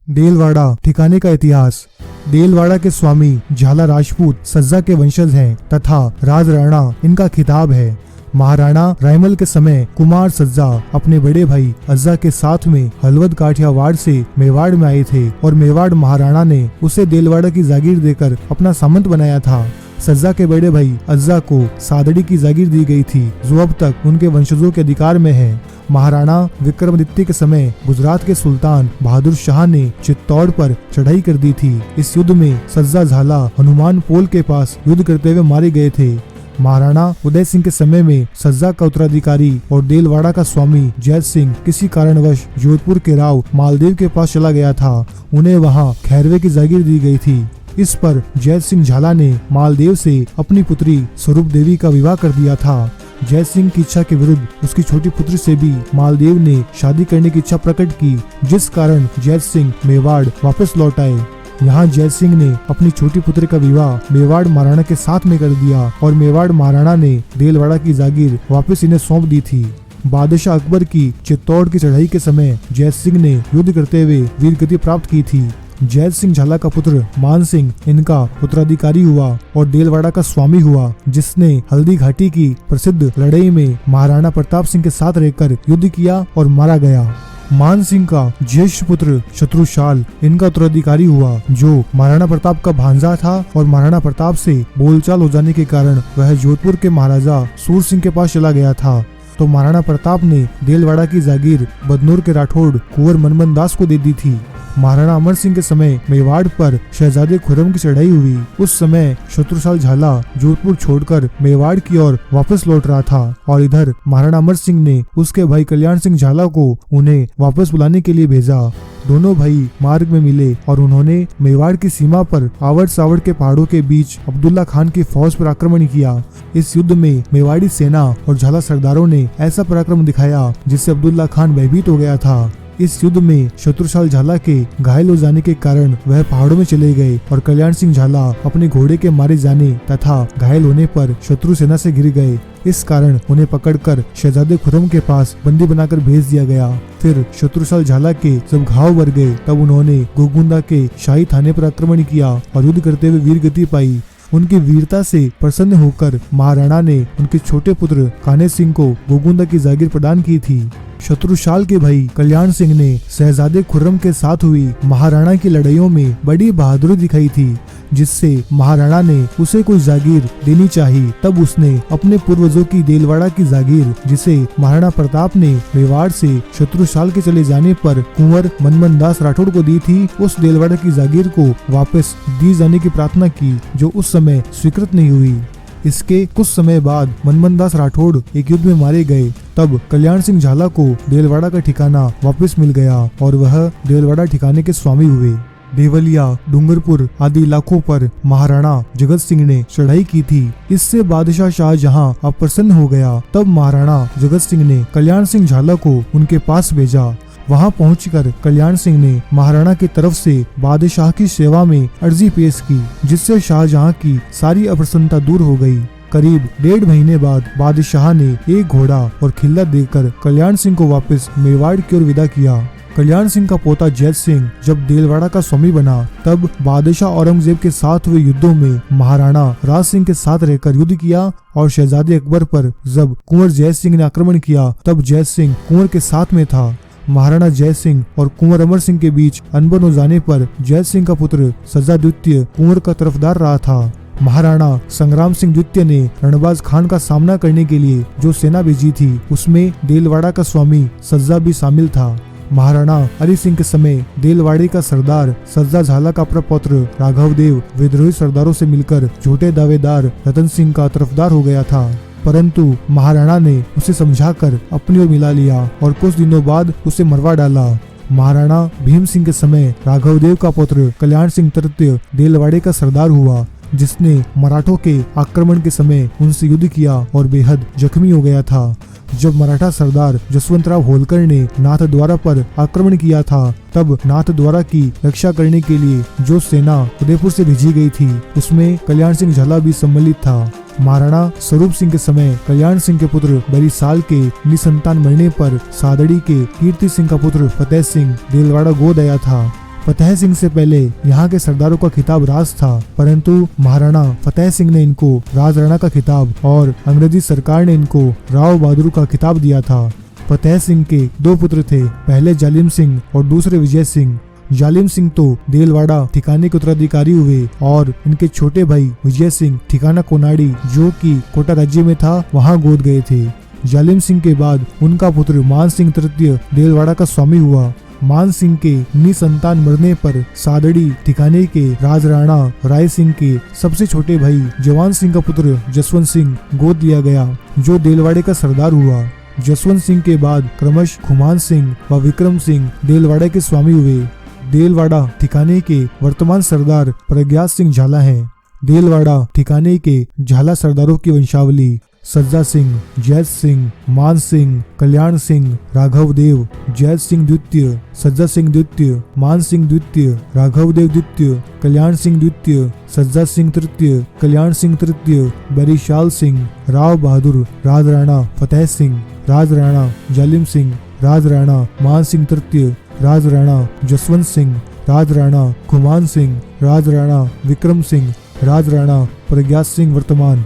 देलवाड़ा ठिकाने का इतिहास। देलवाड़ा के स्वामी झाला राजपूत सज्जा के वंशज हैं तथा राज राणा इनका खिताब है। महाराणा रायमल के समय कुमार सज्जा अपने बड़े भाई अज्जा के साथ में हलवद काठियावाड़ से मेवाड़ में आए थे और मेवाड़ महाराणा ने उसे देलवाड़ा की जागीर देकर अपना सामंत बनाया था। सज्जा के बड़े भाई अज्जा को सादड़ी की जागीर दी गई थी जो अब तक उनके वंशजों के अधिकार में है। महाराणा विक्रमादित्य के समय गुजरात के सुल्तान बहादुर शाह ने चित्तौड़ पर चढ़ाई कर दी थी। इस युद्ध में सज्जा झाला हनुमान पोल के पास युद्ध करते हुए मारे गए थे। महाराणा उदय सिंह के समय में सज्जा का उत्तराधिकारी और देलवाड़ा का स्वामी जैत सिंह किसी कारणवश जोधपुर के राव मालदेव के पास चला गया था। उन्हें वहां खैरवे की जागीर दी गई थी। इस पर जैत सिंह झाला ने मालदेव से अपनी पुत्री स्वरूप देवी का विवाह कर दिया था। जैत सिंह की इच्छा के विरुद्ध उसकी छोटी पुत्री से भी मालदेव ने शादी करने की इच्छा प्रकट की, जिस कारण जैत सिंह मेवाड़ वापस लौट आए। यहाँ जैत सिंह ने अपनी छोटी पुत्री का विवाह मेवाड़ महाराणा के साथ में कर दिया और मेवाड़ महाराणा ने देलवाड़ा की जागीर वापस इन्हें सौंप दी थी। बादशाह अकबर की चित्तौड़ की चढ़ाई के समय जैत सिंह ने युद्ध करते हुए वीरगति प्राप्त की थी। जैत सिंह झाला का पुत्र मान सिंह इनका उत्तराधिकारी हुआ और देलवाड़ा का स्वामी हुआ, जिसने हल्दी घाटी की प्रसिद्ध लड़ाई में महाराणा प्रताप सिंह के साथ रहकर युद्ध किया और मारा गया। मान सिंह का ज्येष्ठ पुत्र शत्रुशाल इनका उत्तराधिकारी हुआ, जो महाराणा प्रताप का भांजा था और महाराणा प्रताप से बोलचाल हो जाने के कारण वह जोधपुर के महाराजा सूर सिंह के पास चला गया था। तो महाराणा प्रताप ने देलवाड़ा की जागीर बदनूर के राठौड़ कुंवर मनमन दास को दे दी थी। महाराणा अमर सिंह के समय मेवाड़ पर शहजादे खुर्रम की चढ़ाई हुई। उस समय शत्रुशाल झाला जोधपुर छोड़कर मेवाड़ की ओर वापस लौट रहा था और इधर महाराणा अमर सिंह ने उसके भाई कल्याण सिंह झाला को उन्हें वापस बुलाने के लिए भेजा। दोनों भाई मार्ग में मिले और उन्होंने मेवाड़ की सीमा पर आवड़ सावड़ के पहाड़ों के बीच अब्दुल्ला खान की फौज पर आक्रमण किया। इस युद्ध में मेवाड़ी सेना और झाला सरदारों ने ऐसा पराक्रम दिखाया जिससे अब्दुल्ला खान भयभीत हो गया था। इस युद्ध में शत्रुशाल झाला के घायल हो जाने के कारण वह पहाड़ों में चले गए और कल्याण सिंह झाला अपने घोड़े के मारे जाने तथा घायल होने पर शत्रु सेना से गिर गए। इस कारण उन्हें पकड़कर शहजादे खुर्रम के पास बंदी बनाकर भेज दिया गया। फिर शत्रुशाल झाला के जब घाव भर गए तब उन्होंने गोगुंदा के शाही थाने पर आक्रमण किया और युद्ध करते हुए वीरगति पाई। उनकी वीरता से प्रसन्न होकर महाराणा ने उनके छोटे पुत्र कान्हे सिंह को गोगुंदा की जागीर प्रदान की थी। शत्रुशाल के भाई कल्याण सिंह ने शहजादे खुर्रम के साथ हुई महाराणा की लड़ाइयों में बड़ी बहादुरी दिखाई थी, जिससे महाराणा ने उसे कोई जागीर देनी चाहिए। तब उसने अपने पूर्वजों की देलवाड़ा की जागीर, जिसे महाराणा प्रताप ने मेवाड़ से शत्रुशाल के चले जाने पर कुंवर मनमन दास राठौड़ को दी थी, उस देलवाड़ा की जागीर को वापस दी जाने की प्रार्थना की, जो उस समय स्वीकृत नहीं हुई। इसके कुछ समय बाद मनमन दास राठौड़ एक युद्ध में मारे गए। तब कल्याण सिंह झाला को देलवाड़ा का ठिकाना वापस मिल गया और वह देलवाड़ा ठिकाने के स्वामी हुए। देवलिया, डूंगरपुर आदि इलाकों पर महाराणा जगत सिंह ने चढ़ाई की थी। इससे बादशाह शाहजहां अप्रसन्न हो गया। तब महाराणा जगत सिंह ने कल्याण सिंह झाला को उनके पास भेजा। वहां पहुंचकर कल्याण सिंह ने महाराणा की तरफ से बादशाह की सेवा में अर्जी पेश की, जिससे शाहजहां की सारी अप्रसन्नता दूर हो गई। करीब 1.5 महीने बाद बादशाह ने एक घोड़ा और खिल्ला देकर कल्याण सिंह को वापस मेवाड़ की ओर विदा किया। कल्याण सिंह का पोता जैत सिंह जब देलवाड़ा का स्वामी बना, तब बादशाह औरंगजेब के साथ हुए युद्धों में महाराणा राज सिंह के साथ रहकर युद्ध किया और शहजादे अकबर पर जब कुंवर जैत सिंह ने आक्रमण किया, तब जैत सिंह कुंवर के साथ में था। महाराणा जय सिंह और कुंवर अमर सिंह के बीच अनबन हो जाने पर जैत सिंह का पुत्र सज्जा द्वितीय कुंवर का तरफदार रहा था। महाराणा संग्राम सिंह द्वितीय ने रणबाज खान का सामना करने के लिए जो सेना भेजी थी, उसमें देलवाड़ा का स्वामी सज्जा भी शामिल था। महाराणा अली सिंह के समय देलवाड़े का सरदार सज्जा झाला का प्रपौत्र राघवदेव विद्रोही सरदारों से मिलकर झूठे दावेदार रतन सिंह का तरफदार हो गया था, परंतु महाराणा ने उसे समझाकर अपनी ओर मिला लिया और कुछ दिनों बाद उसे मरवा डाला। महाराणा भीम सिंह के समय राघवदेव का पुत्र कल्याण सिंह तृतीय देलवाड़े का सरदार हुआ, जिसने मराठों के आक्रमण के समय उनसे युद्ध किया और बेहद जख्मी हो गया था। जब मराठा सरदार जसवंतराव होलकर ने नाथद्वारा पर आक्रमण किया था, तब नाथद्वारा की रक्षा करने के लिए जो सेना उदयपुर से भेजी गई थी, उसमें कल्याण सिंह झाला भी सम्मिलित था। महाराणा स्वरूप सिंह के समय कल्याण सिंह के पुत्र बरीसाल के निसंतान मरने पर सादड़ी के कीर्ति सिंह का पुत्र फतेह सिंह देलवाड़ा गोद आया था। फतेह सिंह से पहले यहाँ के सरदारों का खिताब राज था, परंतु महाराणा फतेह सिंह ने इनको राज राणा का खिताब और अंग्रेजी सरकार ने इनको राव बहादुर का खिताब दिया था। फतेह सिंह के 2 पुत्र थे, पहले जालिम सिंह और दूसरे विजय सिंह। जालिम सिंह तो देलवाड़ा ठिकाने के उत्तराधिकारी हुए और इनके छोटे भाई विजय सिंह ठिकाना कोनाड़ी जो कि कोटा राज्य में था वहां गोद गए थे। जालिम सिंह के बाद उनका पुत्र मान सिंह तृतीय देलवाड़ा का स्वामी हुआ। मान सिंह के निसंतान मरने पर सादड़ी ठिकाने के राज राणा राय सिंह के सबसे छोटे भाई जवान सिंह का पुत्र जसवंत सिंह गोद लिया गया, जो देलवाड़े का सरदार हुआ। जसवंत सिंह के बाद क्रमश खुमान सिंह व विक्रम सिंह देलवाड़ा के स्वामी हुए। देलवाड़ा ठिकाने के वर्तमान सरदार प्रज्ञात सिंह झाला हैं। देलवाड़ा ठिकाने के झाला सरदारों की वंशावली: सज्जा सिंह, जैत सिंह, मान सिंह, कल्याण सिंह, राघव देव, जैत सिंह द्वितीय, सज्जा सिंह द्वितीय, मान सिंह द्वितीय, राघव देव द्वितीय, कल्याण सिंह द्वितीय, सज्जा सिंह तृतीय, कल्याण सिंह तृतीय, बरिशाल सिंह, राव बहादुर, राज राणा फतेह सिंह, राज राणा जालिम सिंह, राज राणा मान सिंह तृतीय, राज राणा जसवंत सिंह, राज राणा खुमान सिंह, राज राणा विक्रम सिंह, राज राणा प्रज्ञात सिंह वर्तमान।